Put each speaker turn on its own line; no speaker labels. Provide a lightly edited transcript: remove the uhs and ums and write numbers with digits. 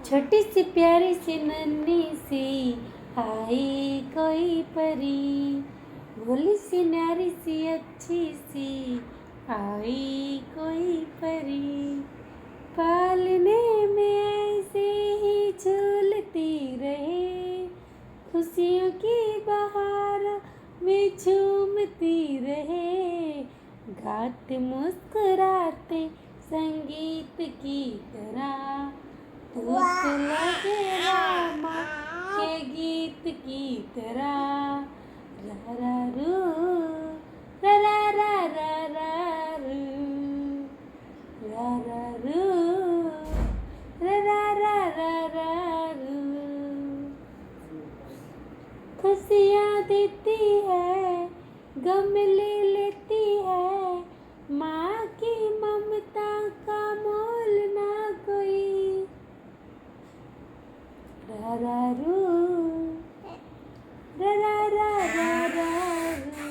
छोटी सी प्यारी सी नन्ही सी आई कोई परी, भोली सी न्यारी सी अच्छी सी आई कोई परी, पालने में ऐसे ही झूलती रहे, खुशियों की बहार में झूमती रहे, गाते मुस्कुराते संगीत की तरह, धूप लगे रामा के गीत की तरह, रा रा रू रा रा रा रा रा रू, रा रा रू रा रा रा रा रू। खुशियाँ देती है, गम ले लेती है, माँ की ममता का मोल ना कोई, रा रा रू रा रा रा रा रू।